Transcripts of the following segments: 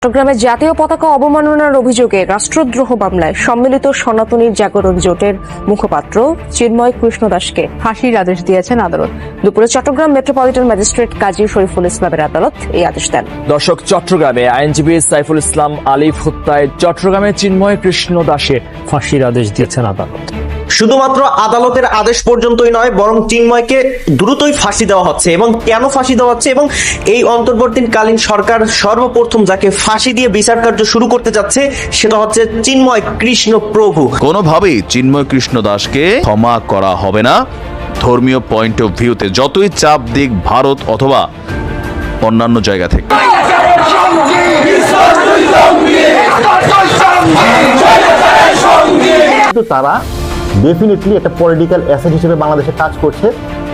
চট্টগ্রামে জাতীয় পতাকা অবমাননার অভিযোগে রাষ্ট্রদ্রোহ মামলায় সম্মিলিত সনাতনী জাগরণ জোটের মুখপাত্র চিন্ময় কৃষ্ণ দাসকে ফাঁসির আদেশ দিয়েছেন আদালত। দুপুরে চট্টগ্রাম মেট্রোপলিটন ম্যাজিস্ট্রেট কাজী শরীফুল ইসলামের আদালত এই আদেশ দেন। দর্শক, চট্টগ্রামে আইনজীবী সাইফুল ইসলাম আলিফ হত্যায় চট্টগ্রামে চিন্ময় কৃষ্ণ দাসে ফাঁসির আদেশ দিয়েছেন আদালত। শুধুমাত্র আদালতের আদেশ পর্যন্তই নয়, বরং চিন্ময়কে দ্রুতই ফাঁসি দেওয়া হচ্ছে। এবং কেন ফাঁসি দেওয়া হচ্ছে এবং এই অন্তর্বর্তীকালীন সরকার সর্বপ্রথম যাকে ফাঁসি দিয়ে বিচার কার্য শুরু করতে যাচ্ছে সেটা হচ্ছে চিন্ময় কৃষ্ণ প্রভু। কোনোভাবেই চিন্ময় কৃষ্ণ দাসকে ক্ষমা করা হবে না। ধর্মীয় পয়েন্ট অফ ভিউতে যতই চাপ দিক ভারত অথবা অন্যান্য জায়গা থেকে, কিন্তু তারা ডেফিনেটলি একটা পলিটিক্যাল অ্যাসেট হিসেবে বাংলাদেশে কাজ করছে,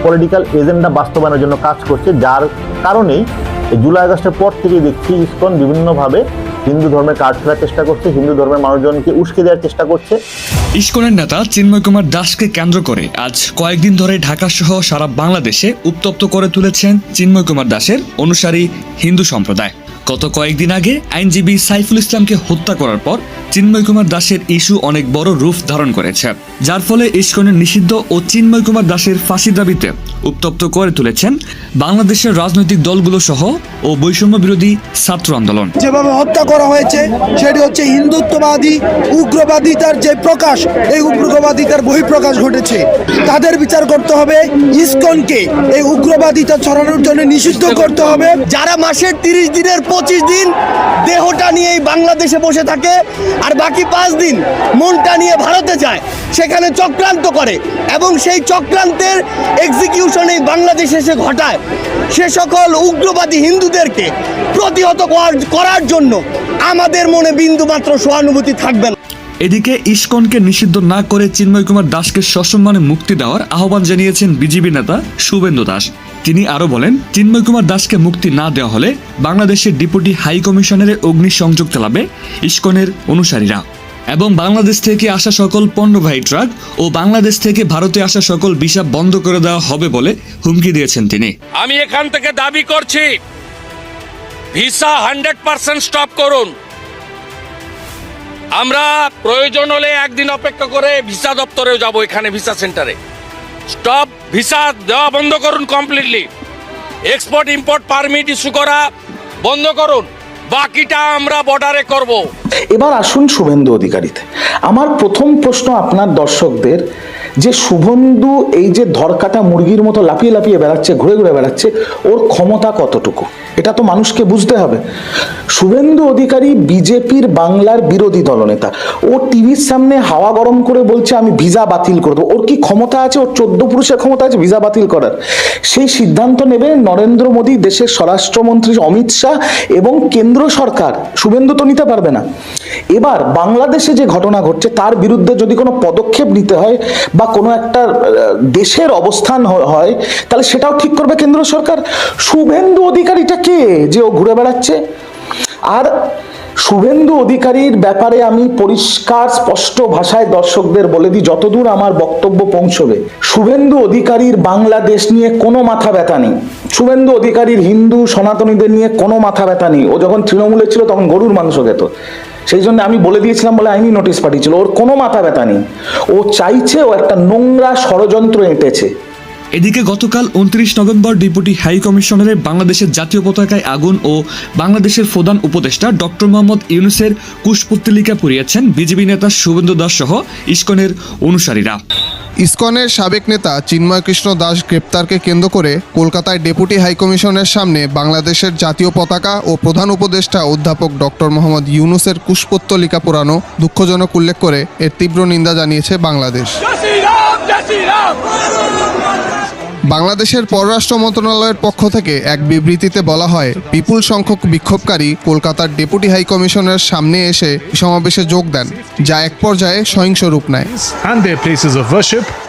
পলিটিক্যাল এজেন্ডা বাস্তবায়নের জন্য কাজ করছে, যার কারণেই জুলাই আগস্টের পর থেকেই দেখছি ইসকন বিভিন্নভাবে হিন্দু ধর্মের কার্ড ফেরার চেষ্টা করছে, হিন্দু ধর্মের মানুষজনকে উস্কে দেওয়ার চেষ্টা করছে। ইসকনের নেতা চিন্ময় কুমার দাসকে কেন্দ্র করে আজ কয়েকদিন ধরে ঢাকা সহ সারা বাংলাদেশে উত্তপ্ত করে তুলেছেন চিন্ময় কুমার দাসের অনুসারী হিন্দু সম্প্রদায়। গত কয়েকদিন আগে আইনজীবী সাইফুল ইসলামকে হত্যা করার পর চিন্ময় কুমার দাসের ইস্যু অনেক বড় রূপ ধারণ করেছে, যার ফলে ইসকনের নিষিদ্ধ ও চিন্ময় কুমার দাসের ফাঁসির দাবিতে উত্তপ্ত করে তুলেছেন বাংলাদেশের রাজনৈতিক দলগুলো সহ ও বৈষম্য বিরোধী ছাত্র আন্দোলন। যেভাবে হত্যা করা হয়েছে সেটি হচ্ছে হিন্দুত্ববাদী উগ্রবাদিতার যে প্রকাশ, এই উগ্রবাদিতার বহিঃপ্রকাশ ঘটেছে। তাদের বিচার করতে হবে, ইসকনকে এই উগ্রবাদিতা ছড়ানোর জন্য নিষিদ্ধ করতে হবে। যারা মাসের 30 দিনের 25 দিন দেহটা নিয়ে বাংলাদেশে বসে থাকে আর বাকি 5 দিন মনটা নিয়ে ভারতে যায়, সেখানে চক্রান্ত করে এবং সেই চক্রান্তের এক্সিকিউশন এই বাংলাদেশে এসে ঘটায়, সে সকল উগ্রবাদী হিন্দুদেরকে প্রতিহত করার জন্য আমাদের মনে বিন্দুমাত্র সহানুভূতি থাকবে না। এদিকে ইসকনকে নিষিদ্ধ না করে চিন্ময় কুমার দাসকে সসম্মানে মুক্তি দেওয়ার আহ্বান জানিয়েছেন বিজেপি নেতা শুভেন্দু দাস। তিনি আরো বলেন, চিন্ময় কুমার দাসকে মুক্তি না দেওয়া হলে বাংলাদেশের ডেপুটি হাই কমিশনারে অগ্নিসংযোগ চালাবে ইসকনের অনুসারীরা এবং বাংলাদেশ থেকে আসা সকল পণ্যবাহী ট্রাক ও বাংলাদেশ থেকে ভারতে আসা সকল ভিসা বন্ধ করে দেওয়া হবে বলে হুমকি দিয়েছেন তিনি। আমি এখান থেকে দাবি করছি, ভিসা 100% স্টপ করুন। আমরা প্রয়োজন হলে একদিন অপেক্ষা করে ভিসা দপ্তরেও যাব, এখানে ভিসা সেন্টারে স্টপ, ভিসা দেওয়া বন্ধ করুন completely. Export import permit issue করা বন্ধ করুন, বাকিটা আমরা বর্ডারে করব। এবার আসুন শুভেন্দু অধিকারীতে। আমার প্রথম প্রশ্ন আপনার দর্শকদের, যে শুভেন্দু এই যে ধরকাটা মুরগির মতো লাফিয়ে লাফিয়ে বেড়াচ্ছে, ঘুরে ঘুরে বেড়াচ্ছে, ওর ক্ষমতা কতটুকু এটা তো মানুষকে বুঝতে হবে। শুভেন্দু অধিকারী বিজেপির বাংলার বিরোধী দলনেতা, ও টিভির সামনে হাওয়া গরম করে বলছে আমি ভিসা বাতিল করে দেবো। ওর কি ক্ষমতা আছে? ওর 14 পুরুষের ক্ষমতা আছে ভিসা বাতিল করার? সেই সিদ্ধান্ত নেবে নরেন্দ্র মোদী, দেশের স্বরাষ্ট্রমন্ত্রী অমিত শাহ এবং কেন্দ্র সরকার। শুভেন্দু তো নিতে পারবে না। এবার বাংলাদেশে যে ঘটনা ঘটছে তার বিরুদ্ধে যদি কোনো পদক্ষেপ নিতে হয় বা কোনো একটা দেশের অবস্থান হয়, তাহলে সেটাও ঠিক করবে কেন্দ্র সরকার। শুভেন্দু অধিকারীটা কে যে ও ঘুরে বেড়াচ্ছে? আর শুভেন্দু অধিকারীর ব্যাপারে আমি পরিষ্কার স্পষ্ট ভাষায় দর্শকদের বলে দিই, যতদূর আমার বক্তব্য পৌঁছবে, শুভেন্দু অধিকারীর বাংলাদেশ নিয়ে কোনো মাথা ব্যথা নেই। শুভেন্দু অধিকারীর হিন্দু সনাতনীদের নিয়ে কোনো মাথা ব্যথা নেই। ও যখন তৃণমূলে ছিল তখন গরুর মাংস খেত, সেই জন্য আমি বলে দিয়েছিলাম বলে আইনি নোটিশ পাঠিয়েছিল। ওর কোনো মাথা ব্যথা নেই। ও চাইছে, ও একটা নোংরা ষড়যন্ত্র এঁটেছে। এদিকে গতকাল 29 নভেম্বর ডেপুটি হাই কমিশনারে বাংলাদেশের জাতীয় পতাকায় আগুন ও বাংলাদেশের প্রধান উপদেষ্টা ডক্টর মোহাম্মদ ইউনূসের কুশপুত্তলিকা পুড়িয়েছেন বিজেপি নেতা শুভেন্দু দাস সহ ইসকনের অনুসারীরা। ইসকনের সাবেক নেতা চিন্ময় কৃষ্ণ দাস গ্রেপ্তারকে কেন্দ্র করে কলকাতায় ডেপুটি হাইকমিশনের সামনে বাংলাদেশের জাতীয় পতাকা ও প্রধান উপদেষ্টা অধ্যাপক ডক্টর মোহাম্মদ ইউনূসের কুশপুত্তলিকা পোড়ানো দুঃখজনক উল্লেখ করে এর তীব্র নিন্দা জানিয়েছে বাংলাদেশ। বাংলাদেশের পররাষ্ট্র মন্ত্রণালয়ের পক্ষ থেকে এক বিবৃতিতে বলা হয়, বিপুল সংখ্যক বিক্ষোভকারী কলকাতার ডেপুটি হাই কমিশনের সামনে এসে সমাবেশে যোগ দেন, যা এক পর্যায়ে সহিংস রূপ নেয়।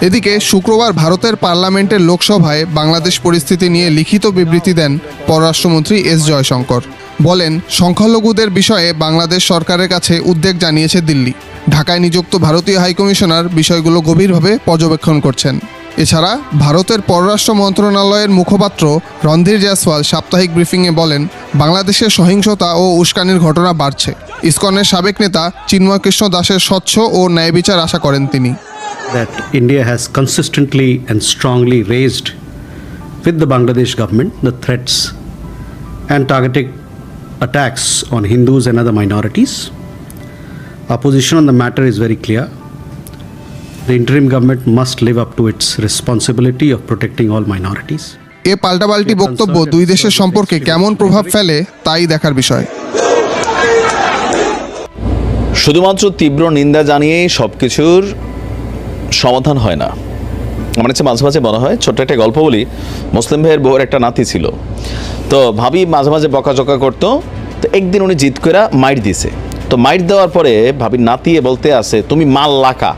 এদিকে শুক্রবার ভারতের পার্লামেন্টের লোকসভায় বাংলাদেশ পরিস্থিতি নিয়ে লিখিত বিবৃতি দেন পররাষ্ট্রমন্ত্রী এস জয়শঙ্কর। বলেন, সংখ্যালঘুদের বিষয়ে বাংলাদেশ সরকারের কাছে উদ্বেগ জানিয়েছে দিল্লি। ঢাকায় নিযুক্ত ভারতীয় হাইকমিশনার বিষয়গুলো গভীরভাবে পর্যবেক্ষণ করছেন। এছাড়া ভারতের পররাষ্ট্র মন্ত্রণালয়ের মুখপাত্র রণধীর জয়সওয়াল সাপ্তাহিক ব্রিফিংয়ে বলেন, বাংলাদেশে সহিংসতা ও উস্কানির ঘটনা বাড়ছে। ইসকনের সাবেক নেতা চিন্ময় কৃষ্ণ দাসের স্বচ্ছ ও ন্যায় বিচার আশা করেন তিনি। That India has consistently and strongly raised with the Bangladesh government the threats and targeted attacks on Hindus and other minorities. Our position on the matter is very clear. The interim government must live up to its responsibility of protecting all minorities. এ পাল্টাপাল্টি বক্তব্য দুই দেশের সম্পর্কে কেমন প্রভাব ফেলে তাই দেখার বিষয়। শুধুমাত্র তীব্র নিন্দা জানিয়েই সবকিছুর সমাধান হয় না। আমার কাছে মাঝে মাঝে মনে হয়, ছোট্ট একটা গল্প বলি। মুসলিম ভাইয়ের বউয়ের একটা নাতি ছিল, তো ভাবি মাঝে মাঝে বকাঝকা করতো। তো একদিন উনি জিদ করে মাইর দিছে। তো মাইর দেওয়ার পরে ভাবি নাতিয়ে বলতে আছে, তুমি মাল লাকা,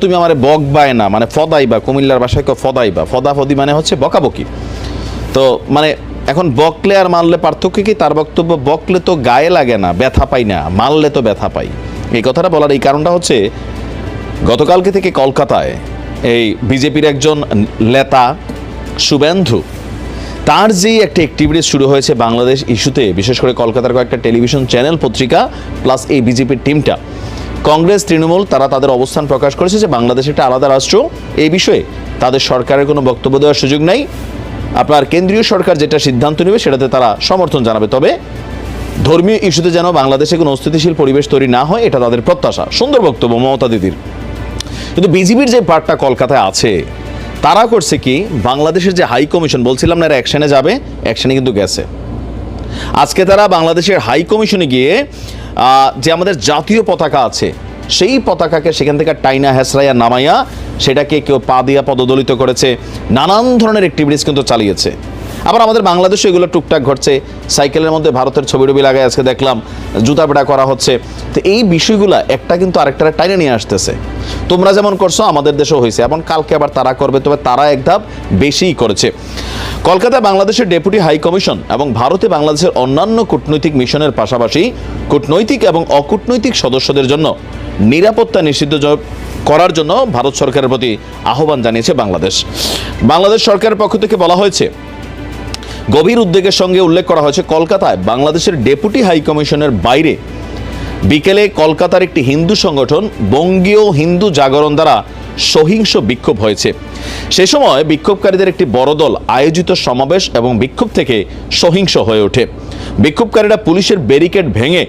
তুমি আমার বকবায় না, মানে ফদাইবা, কুমিল্লার ভাষায় ফদাইবা, ফদাফদি মানে হচ্ছে বকাবকি। তো মানে এখন বকলে আর মারলে পার্থক্য কি? তার বক্তব্য, বকলে তো গায়ে লাগে না, ব্যথা পাই না, মারলে তো ব্যথা পাই। এই কথাটা বলার এই কারণটা হচ্ছে, গতকালকে থেকে কলকাতায় এই বিজেপির একজন নেতা শুভেন্দু, তার যেই একটা অ্যাক্টিভিটিস শুরু হয়েছে বাংলাদেশ ইস্যুতে, বিশেষ করে কলকাতার কয়েকটা টেলিভিশন চ্যানেল, পত্রিকা প্লাস এই বিজেপির টিমটা, কংগ্রেস, তৃণমূল, তারা তাদের অবস্থান প্রকাশ করেছে যে বাংলাদেশ একটা আলাদা রাষ্ট্র। এই বিষয়ে তাদের সরকারের কোনো বক্তব্য দেওয়ার সুযোগ নাই। আপনার কেন্দ্রীয় সরকার যেটা সিদ্ধান্ত নেবে সেটাতে তারা সমর্থন জানাবে, তবে ধর্মীয় ইস্যুতে যেন বাংলাদেশে কোনো অস্থিতিশীল পরিবেশ তৈরি না হয়, এটা তাদের প্রত্যাশা। সুন্দর বক্তব্য মমতা দিদির। কিন্তু বিজেপির যে পার্টটা কলকাতায় আছে, তারা করছে কি, বাংলাদেশের যে হাই কমিশন, বলছিলাম না এরা অ্যাকশনে যাবে, অ্যাকশনে কিন্তু গেছে। আজকে তারা বাংলাদেশের হাই কমিশনে গিয়ে যে আমাদের জাতীয় পতাকা আছে, সেই পতাকাকে সেখান থেকে টাইনা হেসরাইয়া নামাইয়া সেটাকে কেউ পা দিয়া পদদলিত করেছে, নানান ধরনের অ্যাক্টিভিটিস কিন্তু চালিয়েছে। আবার আমাদের বাংলাদেশে এগুলো টুকটাক ঘটছে। সাইকেলের মধ্যে ভারতের ছবি টবি লাগায় আজকে দেখলাম জুতা পেটা করা হচ্ছে। তো এই বিষয়গুলো একটা কিন্তু আরেকটা টাইনে নিয়ে আসতেছে। তোমরা যেমন করছো আমাদের দেশেও হয়েছে, এবং কালকে আবার তারা করবে, তবে তারা এক ধাপ বেশিই করেছে। কলকাতায় বাংলাদেশের ডেপুটি হাই কমিশন এবং ভারতে বাংলাদেশের অন্যান্য কূটনৈতিক মিশনের পাশাপাশি কূটনৈতিক এবং অকূটনৈতিক সদস্যদের জন্য নিরাপত্তা নিশ্চিত করার জন্য ভারত সরকারের প্রতি আহ্বান জানিয়েছে বাংলাদেশ। বাংলাদেশ সরকারের পক্ষ থেকে বলা হয়েছে, গভীর উদ্বেগের সঙ্গে উল্লেখ করা হয়েছে, কলকাতায় বাংলাদেশের ডেপুটি হাই কমিশনের বাইরে বিকেলে কলকাতার একটি হিন্দু সংগঠন বঙ্গীয় হিন্দু জাগরণ দ্বারা সহিংস বিক্ষোভ হয়েছে। সে সময় বিক্ষোভকারীদের একটি বড় দল আয়োজিত সমাবেশ এবং বিক্ষোভ থেকে সহিংস হয়ে ওঠে। বিক্ষোভকারীরা পুলিশের ব্যারিকেড ভেঙে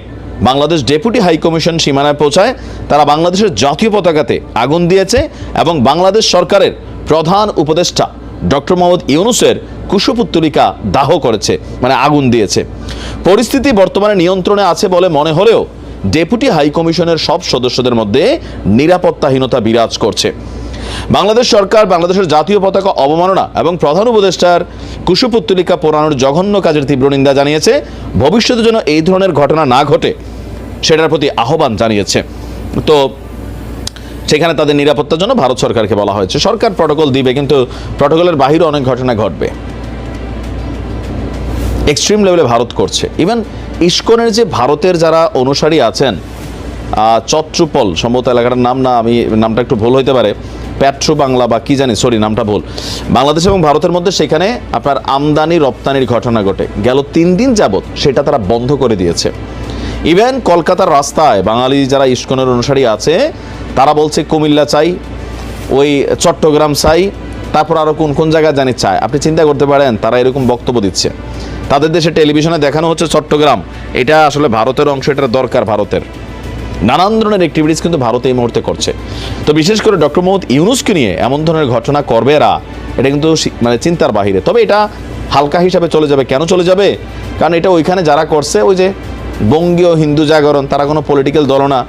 বাংলাদেশ ডেপুটি হাই কমিশন সীমানায় পৌঁছায়। তারা বাংলাদেশের জাতীয় পতাকাতে আগুন দিয়েছে এবং বাংলাদেশ সরকারের প্রধান উপদেষ্টা ডক্টর মোহাম্মদ ইউনূসের কুশপুত্তলিকা দাহ করেছে, মানে আগুন দিয়েছে। পরিস্থিতি বর্তমানে নিয়ন্ত্রণে আছে বলে মনে হলেও ডেপুটি হাই কমিশনের সব সদস্যদের মধ্যে নিরাপত্তাহীনতা বিরাজ করছে। বাংলাদেশ সরকার বাংলাদেশের জাতীয় পতাকা অবমাননা এবং প্রধান উপদেষ্টার কুশপুত্তলিকা পোড়ানোর জঘন্য কাজের তীব্র নিন্দা জানিয়েছে। ভবিষ্যতে যেন এই ধরনের ঘটনা না ঘটে সেটার প্রতি আহ্বান জানিয়েছে। তো সেখানে তাদের নিরাপত্তার জন্য ভারত সরকারকে বলা হয়েছে। সরকার প্রটোকল দিবে, কিন্তু প্রটোকলের বাহিরে অনেক ঘটনা ঘটবে। এক্সট্রিম লেভেলে ভারত করছে। ইভেন ইসকনের যে ভারতের যারা অনুসারী আছেন, চট্টুপল সম্ভবত এলাকাটার নাম, না আমি নামটা একটু ভুল হইতে পারে, পেট্রো বাংলা বা কি জানি, সরি নামটা ভুল, বাংলাদেশ এবং ভারতের মধ্যে সেখানে আপনার আমদানি রপ্তানির ঘটনা ঘটে গেল 3 দিন যাবৎ, সেটা তারা বন্ধ করে দিয়েছে। ইভেন কলকাতার রাস্তায় বাঙালি যারা ইসকনের অনুসারী আছে তারা বলছে কুমিল্লা চাই, ওই চট্টগ্রাম চাই, তারপর আরও কোন কোন জায়গায় জানি চায়। আপনি চিন্তা করতে পারেন তারা এরকম বক্তব্য দিচ্ছে। তাদের দেশে টেলিভিশনে দেখানো হচ্ছে চট্টগ্রাম, এটা আসলে ভারতের অংশ, এটা দরকার ভারতের। নানান ধরনের অ্যাক্টিভিটিস কিন্তু ভারত এই মুহূর্তে করছে। তো বিশেষ করে ডক্টর মোহাম্মদ ইউনূসকে নিয়ে এমন ধরনের ঘটনা করবে এরা, এটা কিন্তু মানে চিন্তার বাহিরে। তবে এটা হালকা হিসাবে চলে যাবে। কেন চলে যাবে? কারণ এটা ওইখানে যারা করছে, ওই যে বঙ্গীয় হিন্দু জাগরণ, তারা কোনো পলিটিক্যাল দল না।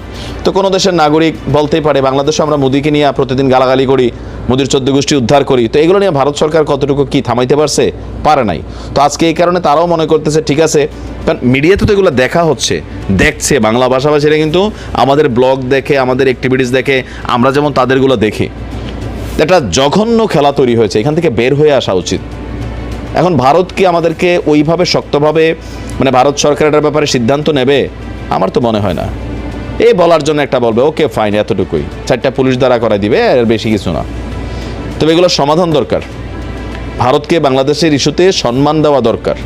তো কোনো দেশের নাগরিক বলতেই পারে, বাংলাদেশে আমরা মোদিকে নিয়ে প্রতিদিন গালাগালি করি, মোদির 14 গোষ্ঠী উদ্ধার করি, তো এগুলো নিয়ে ভারত সরকার কতটুকু কি থামাইতে পারছে? পারে নাই। তো আজকে এই কারণে তারাও মনে করতেছে ঠিক আছে, কারণ মিডিয়াতে তো এগুলো দেখা হচ্ছে, দেখছে বাংলা ভাষাভাষীরা, কিন্তু আমাদের ব্লগ দেখে, আমাদের অ্যাক্টিভিটিস দেখে, আমরা যেমন তাদেরগুলো দেখি। একটা জঘন্য খেলা তৈরি হয়েছে, এখান থেকে বের হয়ে আসা উচিত। এখন ভারত কি আমাদেরকে ওইভাবে শক্তভাবে, মানে ভারত সরকার এটার ব্যাপারে সিদ্ধান্ত নেবে? আমার তো মনে হয় না। এই বলার জন্য একটা বলবে ওকে ফাইন, এতটুকুই, 4টা পুলিশ দ্বারা করাই দিবে, এর বেশি কিছু না। তবে এগুলোর সমাধান দরকার। ভারতকে বাংলাদেশের ইস্যুতে সম্মান দেওয়া দরকার,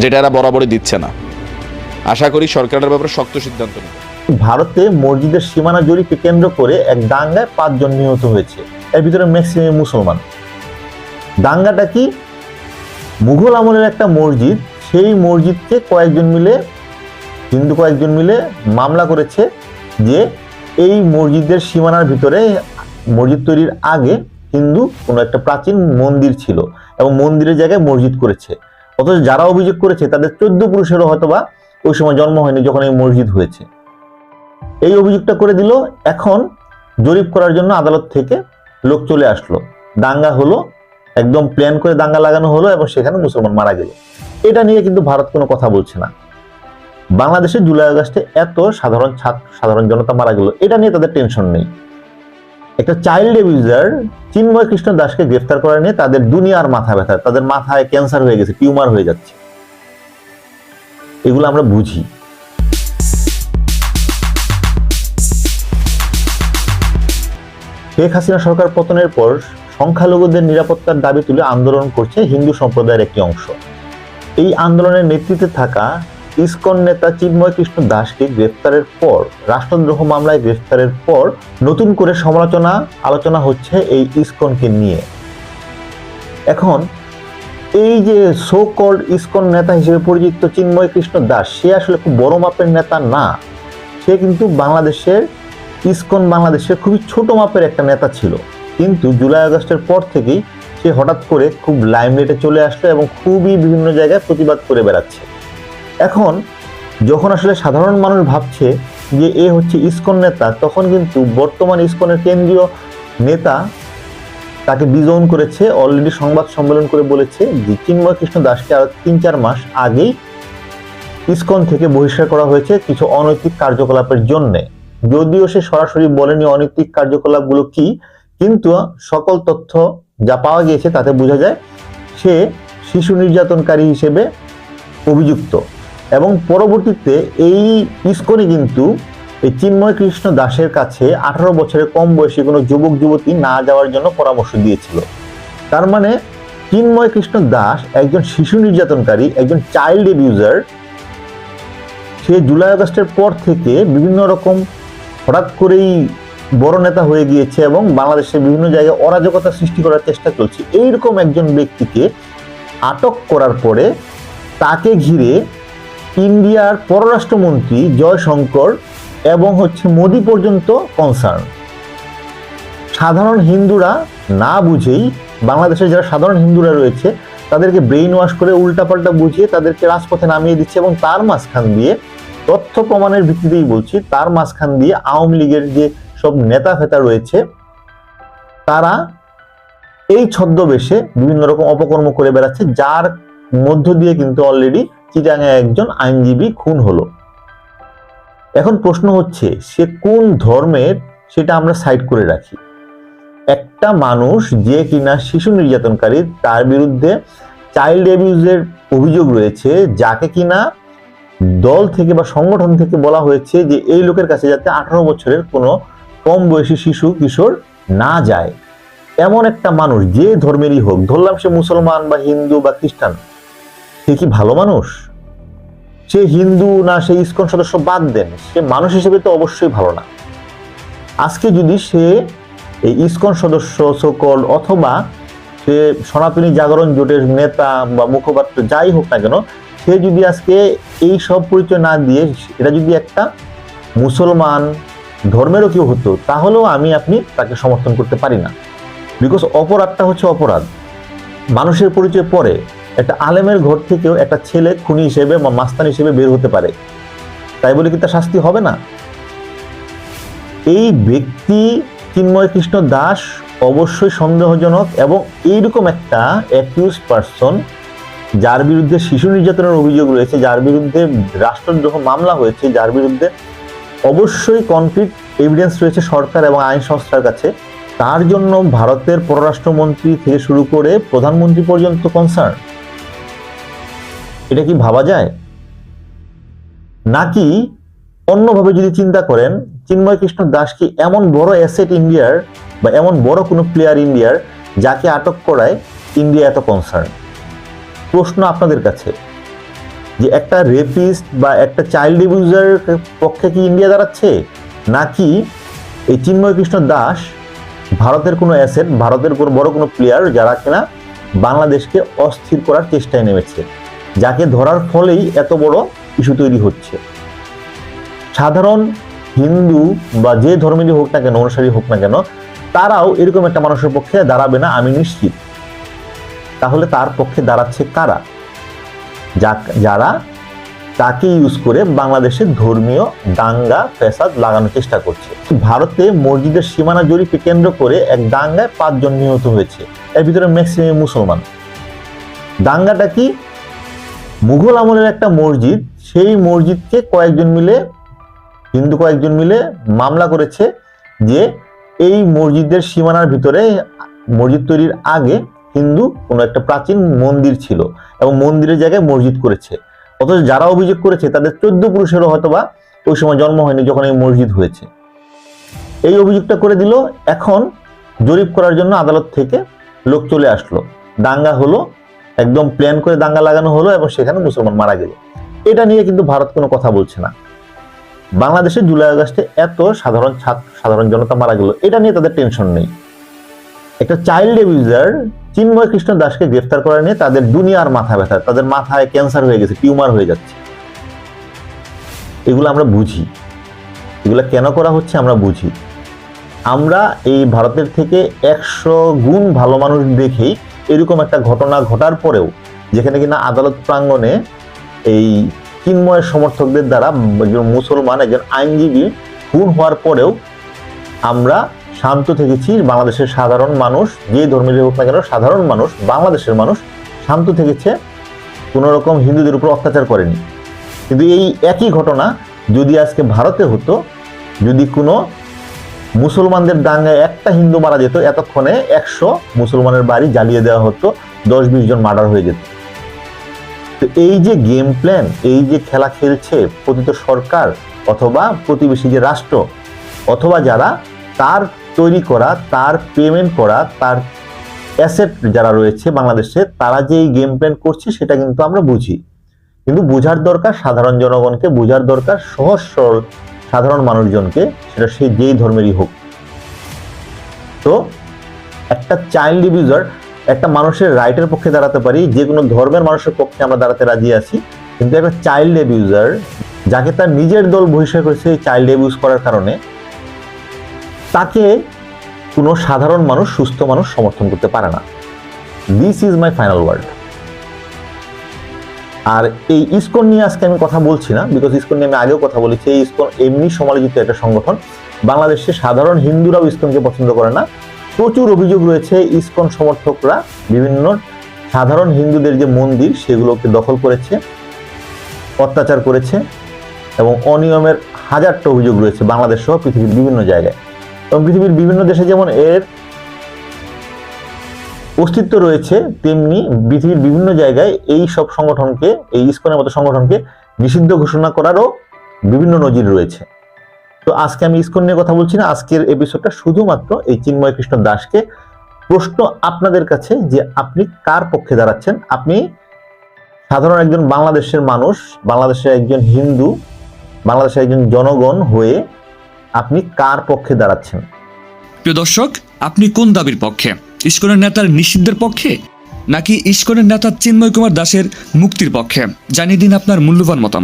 যেটা এরা বরাবরই দিচ্ছে না। আশা করি সরকারের ব্যাপারে শক্ত সিদ্ধান্ত নেবে। ভারতে মসজিদের সীমানা জরিপকে কেন্দ্র করে এক দাঙ্গায় 5 জন নিহত হয়েছে, এর ভিতরে ম্যাক্সিমাম মুসলমান। দাঙ্গাটা কি? মুঘল আমলের একটা মসজিদ, সেই মসজিদকে হিন্দু কয়েকজন মিলে মামলা করেছে যে এই মসজিদের সীমানার ভিতরে মসজিদ তৈরির আগে হিন্দু কোনো একটা প্রাচীন মন্দির ছিল এবং মন্দিরের জায়গায় মসজিদ করেছে। অথচ যারা অভিযোগ করেছে তাদের 14 পুরুষেরও হয়তোবা ওই সময় জন্ম হয়নি যখন এই মসজিদ হয়েছে। এই অভিযোগটা করে দিল। এখন জরিপ করার জন্য আদালত থেকে লোক চলে আসলো, দাঙ্গা হলো, একদম প্ল্যান করে দাঙ্গা লাগানো হলো এবং সেখানে মুসলমান মারা গেল। এটা নিয়ে কিন্তু ভারত কোনো কথা বলছে না। বাংলাদেশে জুলাই আগস্টে এত সাধারণ জনতা মারা গেল, এটা নিয়ে তাদের টেনশন নেই। একটা চাইল্ড অ্যাবিউজার চিন্ময় কৃষ্ণ দাসকে গ্রেফতার করা নিয়ে তাদের দুনিয়ার মাথা ব্যথা, তাদের মাথায় ক্যান্সার হয়ে গেছে, টিউমার হয়ে যাচ্ছে। এগুলো আমরা বুঝি। শেখ হাসিনা সরকার পতনের পর সংখ্যালঘুদের নিরাপত্তার দাবি তুলে আন্দোলন করছে হিন্দু সম্প্রদায়ের একটি অংশ। এই আন্দোলনের নেতৃত্বে থাকা ইসকন নেতা চিন্ময় কৃষ্ণ দাসকে গ্রেফতারের পর, রাষ্ট্রদ্রোহ মামলায় গ্রেফতারের পর নতুন করে আলোচনা হচ্ছে এই ইসকনকে নিয়ে। এখন এই যে সো কল্ড ইসকন নেতা হিসেবে পরিচিত চিন্ময় কৃষ্ণ দাস, সে আসলে খুব বড় মাপের নেতা না। সে কিন্তু বাংলাদেশের খুবই ছোট মাপের একটা নেতা ছিল, কিন্তু জুলাই আগস্টের পর থেকেই সে হঠাৎ করে খুব লাইমলাইটে চলে আসলো এবং খুবই বিভিন্ন জায়গায় প্রতিবাদ করে বেড়াচ্ছে। এখন যখন আসলে সাধারণ মানুষ ভাবছে যে এ হচ্ছে ইসকন নেতা, তখন কিন্তু বর্তমান ইসকনের কেন্দ্রীয় নেতা তাকে ডিজাউন করেছে, অলরেডি সংবাদ সম্মেলন করে বলেছে যে চিন্ময় কৃষ্ণ দাসকে আরো 3-4 মাস আগেই ইসকন থেকে বহিষ্কার করা হয়েছে কিছু অনৈতিক কার্যকলাপের জন্য। যদিও সে সরাসরি বলেনি অনৈতিক কার্যকলাপগুলো কি, কিন্তু সকল তথ্য যা পাওয়া গিয়েছে তাতে বোঝা যায় সে শিশু নির্যাতনকারী হিসেবে অভিযুক্ত। এবং পরবর্তীতে এই ইসকনে কিন্তু এই চিন্ময় কৃষ্ণ দাসের কাছে 18 বছরের কম বয়সী কোনো যুবক যুবতী না যাওয়ার জন্য পরামর্শ দিয়েছিল। তার মানে চিন্ময় কৃষ্ণ দাস একজন শিশু নির্যাতনকারী, একজন চাইল্ড অ্যাবিউজার। সে জুলাই আগস্টের পর থেকে বিভিন্ন রকম হঠাৎ করেই বড় নেতা হয়ে গিয়েছে এবং বাংলাদেশের বিভিন্ন জায়গায় অরাজকতা সৃষ্টি করার চেষ্টা চলছে। এইরকম একজন ব্যক্তিকে আটক করার পরে তাকে ঘিরে ইন্ডিয়ার পররাষ্ট্রমন্ত্রী জয়শঙ্কর এবং মোদি পর্যন্ত কনসার্ন। সাধারণ হিন্দুরা না বুঝেই, বাংলাদেশের যারা সাধারণ হিন্দুরা রয়েছে তাদেরকে ব্রেইন ওয়াশ করে উল্টাপাল্টা বুঝিয়ে তাদেরকে রাজপথে নামিয়ে দিচ্ছে এবং তার মাঝখান দিয়ে, তথ্য প্রমাণের ভিত্তিতেই বলছি, তার মাঝখান দিয়ে আওয়ামী লীগের যে সব নেতা ফেতা রয়েছে তারা এই ছদ্মবেশে বিভিন্ন রকম অপকর্ম করে বেড়াচ্ছে, যার মধ্য দিয়ে কিন্তু অলরেডি চিটাঙে একজন আইনজীবী খুন হলো। এখন প্রশ্ন হচ্ছে সে কোন ধর্মের, সেটা আমরা সাইড করে রাখি। একটা মানুষ যে কিনা শিশু নির্যাতনকারী, তার বিরুদ্ধে চাইল্ড অ্যাবিউজের অভিযোগ রয়েছে, যাকে কিনা দল থেকে বা সংগঠন থেকে বলা হয়েছে যে এই লোকের কাছে যাতে 18 বছরের কোনো কম বয়সী শিশু কিশোর না যায়, এমন একটা মানুষ যে ধর্মেরই হোক, ধরলাম সে মুসলমান বা হিন্দু বা খ্রিস্টান, সে কি ভালো মানুষ? সে হিন্দু না সে ইসকন সদস্য বাদ দেন, সে মানুষ হিসেবে তো অবশ্যই ভালো না। আজকে যদি সে এই ইসকন সদস্য সকল অথবা সে সনাতনী জাগরণ জোটের নেতা বা মুখপাত্র যাই হোক না কেন, সে যদি আজকে এই সব পরিচয় না দিয়ে এটা যদি একটা মুসলমান ধর্মেরও কেউ হতো, তাহলেও আপনি তাকে সমর্থন করতে পারি না। বিকজ অপরাধটা হচ্ছে অপরাধ। মানুষের পরিচয় পরে একটা আলেমের ঘর থেকেও একটা ছেলে খুনি হিসেবে বা মাস্তান হিসেবে বের হতে পারে, তাই বলে কি তার শাস্তি হবে না? এই ব্যক্তি চিন্ময় কৃষ্ণ দাস অবশ্যই সন্দেহজনক এবং এইরকম একটা অ্যাকিউজ পারসন, যার বিরুদ্ধে শিশু নির্যাতনের অভিযোগ রয়েছে, যার বিরুদ্ধে রাষ্ট্রদ্রোহ মামলা হয়েছে, যার বিরুদ্ধে অবশ্যই কনক্রিট এভিডেন্স রয়েছে সরকার এবং আইন সংস্থার কাছে, তার জন্য ভারতের পররাষ্ট্রমন্ত্রী থেকে শুরু করে প্রধানমন্ত্রী পর্যন্ত কনসার্ন। এটা কি ভাবা যায়? নাকি অন্যভাবে যদি চিন্তা করেন, চিন্ময় কৃষ্ণ দাস কি এমন বড় অ্যাসেট ইন্ডিয়ার বা এমন বড় কোনো প্লেয়ার ইন্ডিয়ার যাকে আটক করায় ইন্ডিয়া এত কনসার্ন। প্রশ্ন আপনাদের কাছে, যে একটা রেপিস্ট বা একটা চাইল্ড অ্যাবিউজার পক্ষে কি ইন্ডিয়া দাঁড়াচ্ছে, নাকি এই চিন্ময় কৃষ্ণ দাস ভারতের কোনো অ্যাসেট, ভারতের কোনো বড় কোনো প্লেয়ার যারা কিনা বাংলাদেশকে অস্থির করার চেষ্টায় নেমেছে, যাকে ধরার ফলেই এত বড় ইস্যু তৈরি হচ্ছে। সাধারণ হিন্দু বা যে ধর্মেরই হোক না কেন, অনুসারী হোক না কেন, তারাও এরকম একটা মানুষের পক্ষে দাঁড়াবে না আমি নিশ্চিত। তাহলে তার পক্ষে দাঁড়াচ্ছে কারা? যারা তাকে ইউজ করে বাংলাদেশের ধর্মীয় দাঙ্গা ফ্যাসাদ লাগানোর চেষ্টা করছে। ভারতে মসজিদের সীমানা জরিপকে কেন্দ্র করে এক দাঙ্গায় 5 জন নিহত হয়েছে, এর ভিতরে ম্যাক্সিমাম মুসলমান। দাঙ্গাটা কি? মুঘল আমলের একটা মসজিদ, সেই মসজিদকে হিন্দু কয়েকজন মিলে মামলা করেছে যে এই মসজিদের সীমানার ভিতরে মসজিদ তৈরির আগে হিন্দু কোনো একটা প্রাচীন মন্দির ছিল এবং মন্দিরের জায়গায় মসজিদ করেছে। অথচ যারা অভিযোগ করেছে তাদের 14 পুরুষেরও হয়তোবা ওই সময় জন্ম হয়নি যখন এই মসজিদ হয়েছে। এই অভিযোগটা করে দিল। এখন জরিপ করার জন্য আদালত থেকে লোক চলে আসলো, দাঙ্গা হলো, একদম প্ল্যান করে দাঙ্গা লাগানো হলো এবং সেখানে মুসলমান মারা গেল। এটা নিয়ে কিন্তু ভারত কোনো কথা বলছে না। বাংলাদেশে জুলাই আগস্টে এত সাধারণ জনতা মারা গেল, এটা নিয়ে তাদের টেনশন নেই। একটা চাইল্ড অ্যাবিউজার চিন্ময় কৃষ্ণ দাসকে গ্রেফতার করা নিয়ে তাদের দুনিয়ার মাথা ব্যথা, তাদের মাথায় ক্যান্সার হয়ে গেছে, টিউমার হয়ে যাচ্ছে। এগুলো আমরা বুঝি, এগুলো কেন করা হচ্ছে আমরা বুঝি। আমরা এই ভারতের থেকে 100 গুণ ভালো মানুষ দেখেই এরকম একটা ঘটনা ঘটার পরেও, যেখানে কিনা আদালত প্রাঙ্গণে এই চিন্ময়ের সমর্থকদের দ্বারা একজন মুসলমান, একজন আইনজীবী খুন হওয়ার পরেও আমরা শান্ত থেকেছি। বাংলাদেশের সাধারণ মানুষ, যে ধর্মের হোক না কেন, সাধারণ মানুষ, বাংলাদেশের মানুষ শান্ত থেকেছে, কোনো রকম হিন্দুদের উপর অত্যাচার করেনি। কিন্তু এই একই ঘটনা যদি আজকে ভারতে হতো, যদি কোনো মুসলমানদের দাঙ্গায় একটা হিন্দু মারা যেত, এতক্ষণে 100 মুসলমানের বাড়ি জ্বালিয়ে দেওয়া হতো, 10-20 জন মার্ডার হয়ে যেত। তো এই যে গেম প্ল্যান, এই যে খেলা খেলছে পতিত সরকার অথবা প্রতিবেশী যে রাষ্ট্র অথবা যারা তার তৈরি করা, তার পেমেন্ট করা, তার অ্যাসেট যারা রয়েছে বাংলাদেশে, তারা যে এই গেম প্ল্যান করছে সেটা কিন্তু আমরা বুঝি। কিন্তু বোঝার দরকার সাধারণ জনগণকে, বোঝার দরকার সহজ সরল সাধারণ মানুষজনকে, সেটা সে যেই ধর্মেরই হোক। তো একটা চাইল্ড অ্যাবিউজার, একটা মানুষের রাইটের পক্ষে দাঁড়াতে পারি, যে কোনো ধর্মের মানুষের পক্ষে আমরা দাঁড়াতে রাজি আছি, কিন্তু একটা চাইল্ড অ্যাবিউজার যাকে তার নিজের দল বহিষ্কার করেছে এই চাইল্ড অ্যাবিউজ করার কারণে, তাকে কোনো সাধারণ মানুষ, সুস্থ মানুষ সমর্থন করতে পারে না। This is my final word. আর এই ইসকন নিয়ে আজকে আমি কথা বলছি না, বিকজ ইসকন নিয়ে আমি আগেও কথা বলেছি। এই ইসকন এমনি সমালোচিত একটা সংগঠন, বাংলাদেশে সাধারণ হিন্দুরাও ইসকনকে পছন্দ করে না। প্রচুর অভিযোগ রয়েছে ইসকন সমর্থকরা বিভিন্ন সাধারণ হিন্দুদের যে মন্দির সেগুলোকে দখল করেছে, অত্যাচার করেছে এবং অনিয়মের হাজারটা অভিযোগ রয়েছে বাংলাদেশ সহ পৃথিবীর বিভিন্ন জায়গায়। এবং পৃথিবীর বিভিন্ন দেশে যেমন এর অস্তিত্ব রয়েছে, তেমনি পৃথিবীর বিভিন্ন জায়গায় এই সব সংগঠনকে, এই ইসকনের মতো সংগঠনকে নিষিদ্ধ ঘোষণা করারও বিভিন্ন নজির রয়েছে। তো আজকে আমি ইসকন নিয়ে কথা বলছি না, আজকের এপিসোডটা শুধুমাত্র এই চিন্ময় কৃষ্ণ দাসকে। প্রশ্ন আপনাদের কাছে যে আপনি কার পক্ষে দাঁড়াচ্ছেন? আপনি সাধারণ একজন বাংলাদেশের মানুষ, বাংলাদেশের একজন হিন্দু, বাংলাদেশের একজন জনগণ হয়ে আপনি কার পক্ষে দাঁড়াচ্ছেন? প্রিয় দর্শক, আপনি কোন দাবির পক্ষে? ইসকনের নেতার নিষিদ্ধের পক্ষে, নাকি ইসকনের নেতা চিন্ময় কুমার দাসের মুক্তির পক্ষে? জানিয়ে দিন আপনার মূল্যবান মতামত।